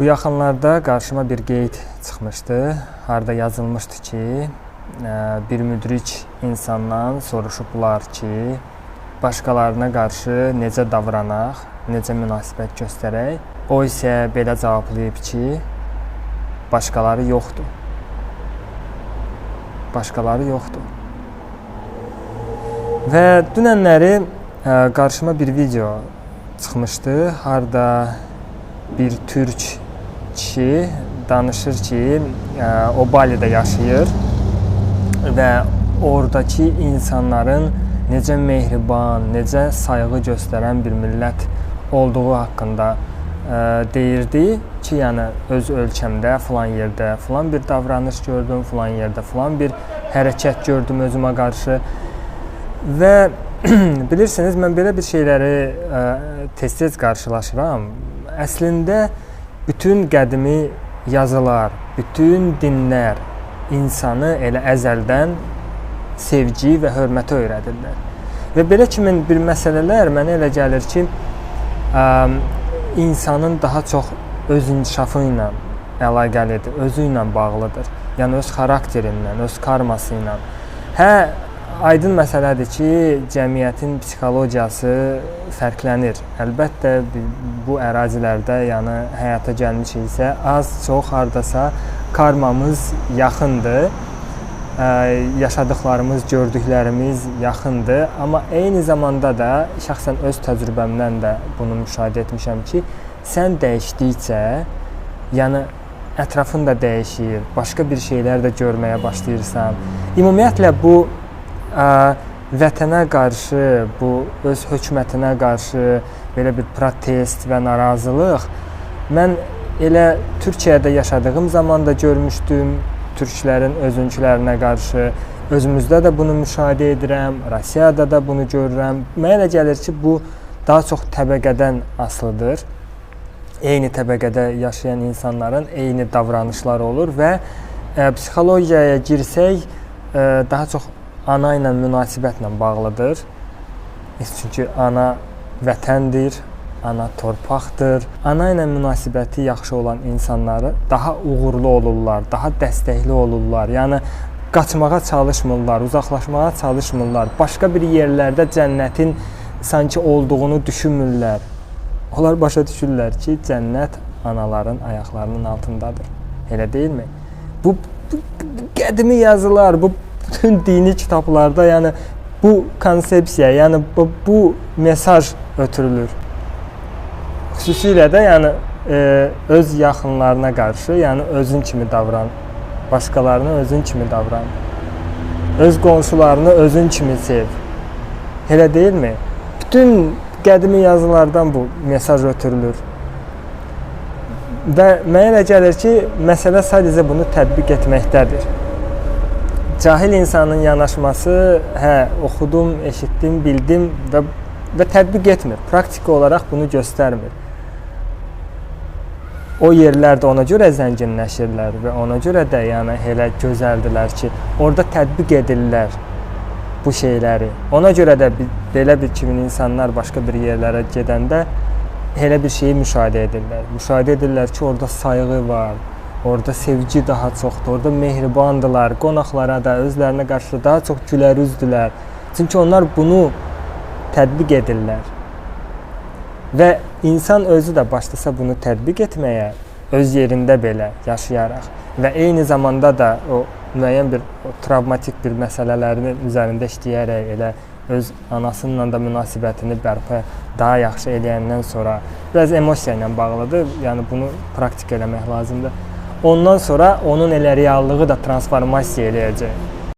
Bu yaxınlarda qarşıma bir qeyd çıxmışdı. Harda yazılmışdı ki, bir müdrik insandan soruşublar ki, başqalarına qarşı necə davranaq, necə münasibət göstərək. O isə belə cavablayıb ki, başqaları yoxdur. Başqaları yoxdur. Və dünənləri qarşıma bir video çıxmışdı. Harda bir türk kişi danışır ki, o Balidə yaşayır və oradakı insanların necə mehriban, necə sayğı göstərən bir millət olduğu haqqında deyirdi ki, yəni öz ölkəmdə, filan yerdə, filan bir davranış gördüm, filan yerdə, filan bir hərəkət gördüm özümə qarşı. Və bilirsiniz, mən belə bir şeyləri tez-tez qarşılaşıram. Əslində, bütün qədimi yazılar, bütün dinlər insanı elə əzəldən sevgi və hörmətə öyrədirlər. Və belə kimi bir məsələlər mənə elə gəlir ki, insanın daha çox öz inkişafı ilə əlaqəlidir, özü ilə bağlıdır. Yəni öz xarakterindən, öz karması ilə. Aydın məsələdir ki, cəmiyyətin psixologiyası fərqlənir. Əlbəttə, bu ərazilərdə yəni, həyata gəlmişiksə, az-çox hardasa karmamız yaxındır. Yaşadıqlarımız, gördüklərimiz yaxındır. Amma eyni zamanda da, şəxsən öz təcrübəmdən də bunu müşahidə etmişəm ki, sən dəyişdikcə, yəni ətrafın da dəyişir, başqa bir şeylər də görməyə başlayırsan. Ümumiyyətlə, bu vətənə qarşı, bu öz hökumətinə qarşı belə bir protest və narazılıq mən elə Türkiyədə yaşadığım zaman da görmüşdüm, türklərin özünkülərinə qarşı. Özümüzdə də bunu müşahidə edirəm, Rusiyada da bunu görürəm. Mənə elə gəlir ki, bu daha çox təbəqədən asılıdır. Eyni təbəqədə yaşayan insanların eyni davranışları olur və psixologiyaya girsək, daha çox ana ilə münasibətlə bağlıdır. Çünki ana vətəndir, ana torpaqdır. Ana ilə münasibəti yaxşı olan insanları daha uğurlu olurlar, daha dəstəkli olurlar. Yəni, qaçmağa çalışmırlar, uzaqlaşmağa çalışmırlar. Başqa bir yerlərdə cənnətin sanki olduğunu düşünmürlər. Onlar başa düşürlər ki, cənnət anaların ayaqlarının altındadır. Elə deyilmi? Bu qədimi yazılar, bu bütün dini kitablarda yəni bu konsepsiya, yəni bu mesaj ötürülür. Xüsusilə də yəni öz yaxınlarına qarşı, yəni özün kimi davran, başqalarına özün kimi davran, öz qonşularını özün kimi sev. Elə deyilmi? Bütün qədimi yazılardan bu mesaj ötürülür. Və mənə elə gəlir ki, məsələ sadəcə bunu tətbiq etməkdədir. Cahil insanın yanaşması, oxudum, eşitdim, bildim və tətbiq etmir. Praktiki olaraq bunu göstərmir. O yerlərdə ona görə zənginləşirlər və ona görə də yəni elə gözəldilər ki, orada tətbiq edirlər bu şeyləri. Ona görə də belə bir kimin insanlar başqa bir yerlərə gedəndə elə bir şeyi müşahidə edirlər. Müşahidə edirlər ki, orada sayğı var. Orada sevgi daha çoxdur, orada mehribandılar, qonaqlara da, özlərinə qarşı daha çox gülərüzdülər. Çünki onlar bunu tətbiq edirlər. Və insan özü də başlasa bunu tətbiq etməyə, öz yerində belə yaşayaraq və eyni zamanda da o müəyyən bir travmatik bir məsələlərinin üzərində işləyərək elə öz anasıyla da münasibətini bərpa daha yaxşı eləyəndən sonra biraz emosiya ilə bağlıdır, yəni bunu praktik eləmək lazımdır. Ondan sonra onun elə reallığı da transformasiya eləyəcək.